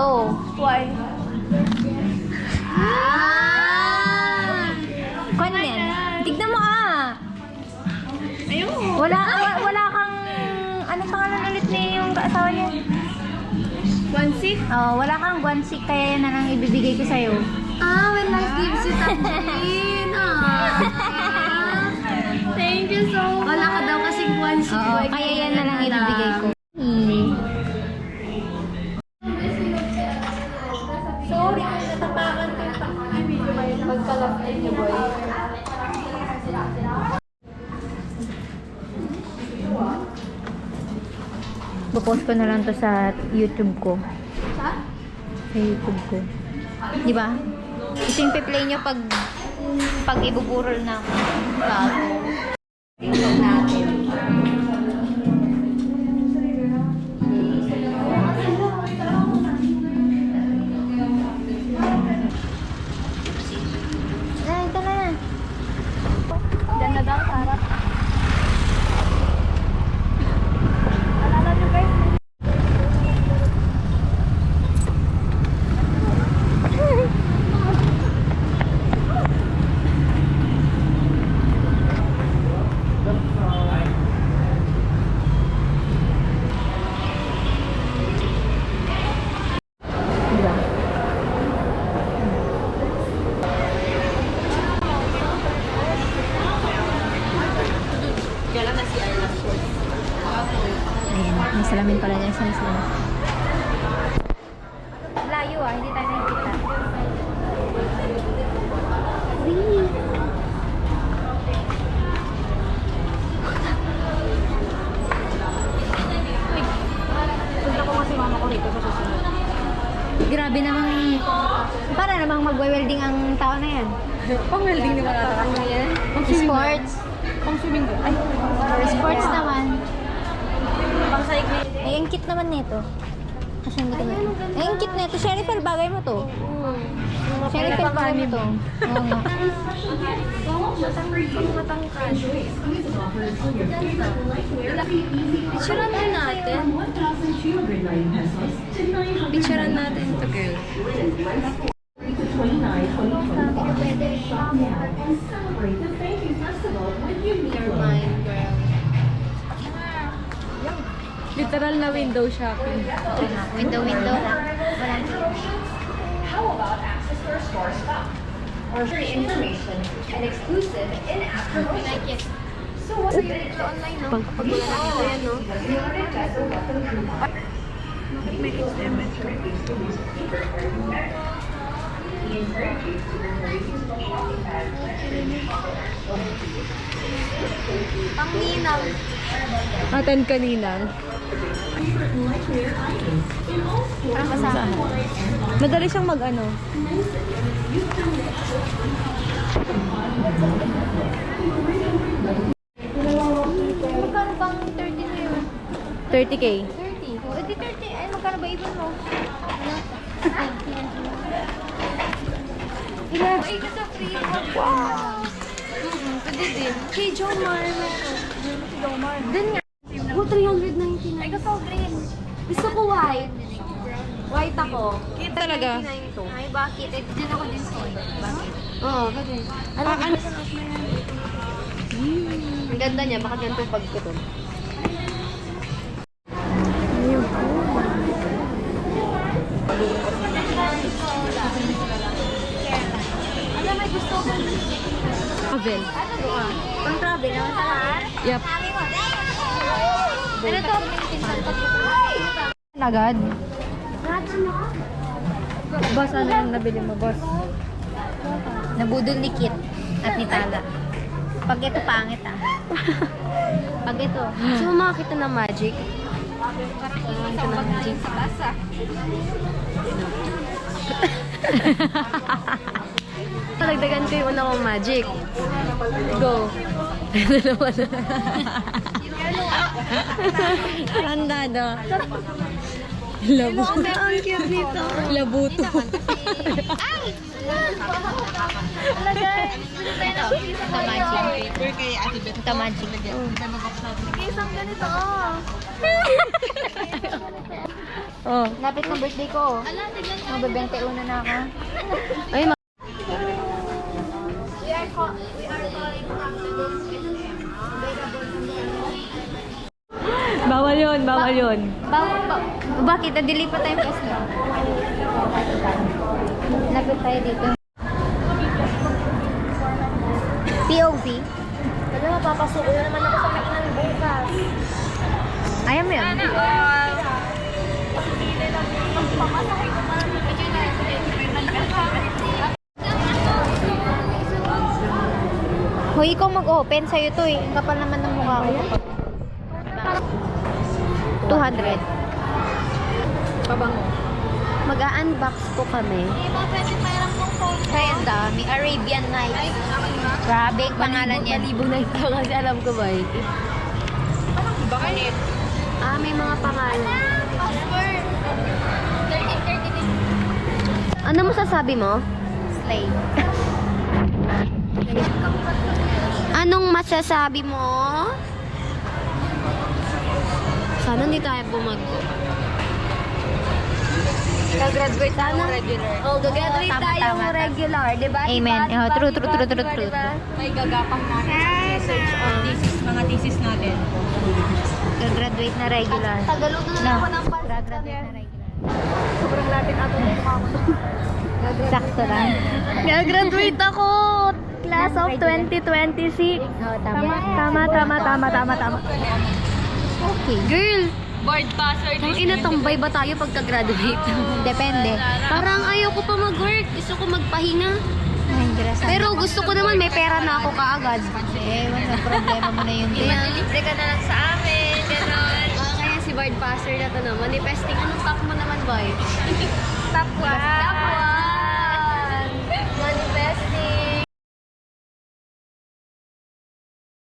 Oh. Why? Kano yan? Tignan mo Ayun. Wala kang... Ano pangalan ulit ni yung kaasawa niya? Guansik? Oh, wala kang guansik kaya yan na lang ibibigay ko sa'yo. When life gives you tangerine. Thank you so much. Wala ka daw kasing guansik. Oo, kaya yan na lang ibibigay ko. Sorry kung natapakan ko yung pagkalapin niyo, boy. Popost ko na lang to sa YouTube ko. Sa YouTube ko. Di ba? Ito yung play nyo pag ibuburol na ako. Bago. Tingnan natin. Ito na. Diyan na daw, sarap. Alala niyo, guys. Diba? Ayan, may salamin pala niya sa salamin. Layo hindi tayo nakikita. Punta ko kasi mama ko rito sa susunod. Grabe namang, para namang magwe-welding ang tao na yan. Pang-welding naman ata kami yan. Sports. Pang-swimming ko. Ay, Sports naman. pang-cycling. Ay, ang cute naman nito. Kasi hindi ko na. Ay, ang cute nito. Sherifel, bagay mo to. Sherifel, bagay mo to. Oo nga. Matangkad. Picturean din natin. Picturean natin ito, girl. You're mine, girl. Literal na window shopping. Window lang. Walang How about access to our store stock? Or information and exclusive in-app promotions. So what are you doing online, no? Pag wala na dito yan, no? Pang-ninang. Atan kanina. Parang kasama. Madali siyang mag-ano. Magkano bang 30 na yun? 30K. 30? O, edi 30. Ay, magkano ba ibon mo? Ano? Ilan? Ay, ito sa free. Wow! Pwede din. Kay Jomar. Si Jomar. Din nga. Oh, 399. Ay, gusto ko green. Gusto ko white. White ako. Kita talaga. 399 to. Ay, bakit? Eh, din ako din sa Bakit? Oo, pwede. Ano? Ang ganda niya. Baka ganito yung pagkutol. Alam, may gusto ko. Travel. Pang travel naman talaga. Yup. Ano to? Agad? Boss, ano yung nabili mo, boss? Nabudol ni Kit at ni Tala. Pag ito, pangit Pag ito. So, makakita ng magic. Ito na magic. Talagdagan ko yung una kong magic. Go. Tandado. Labuto. Ang cute nito. Labuto. Ito magic. Ito magic. Isang ganito. Oh. Lapit ng birthday ko. Magbe-21 na ako. Ay, bawal yun, bawal yun. Bakit? Na-delay pa tayong pwesto. Lapit tayo dito. POV? Ano, papasok na naman ako sa kainan bukas. Ayaw mo yun? Hoy, ikaw mag-open. Sa'yo to eh. Ang kapal naman ng mukha ko. 200. Pabango. Mag-a-unbox po kami. Ay, ang dami. Arabian Nights. Grabe, ang pangalan yan. Malibong na ito kasi alam ko ba eh. Bakit? Ah, may mga pangalan. Ano masasabi mo? Slay. Anong masasabi mo? Sana hindi tayo bumago. Gagraduate Sana. regular. Oh, gagraduate Tama, tayo tama, tama. regular, di ba? Amen. Diba? Oh, true, Diba? true, true, Diba? true, true. Diba? May gagapang natin sa research on thesis, mga thesis natin. Gagraduate na regular. Tagalog na lang ako ng pansit. Gagraduate na regular. Sobrang lapit ako ng mukha ko. Sakto lang. Gagraduate ako! Class of 2026. Oh, tama. Tama. Okay. Girl, Board passer. ang inatambay ba tayo pagka-graduate? Depende. Parang ayoko pa mag-work. Gusto ko magpahinga. Ay, grabe. Pero gusto ko naman may pera na ako kaagad. Eh, wala problema mo na yun. Libre ka na lang sa amin. Ganon. Kaya si Bard Passer na to naman. Manifesting. Anong stock mo naman, boy?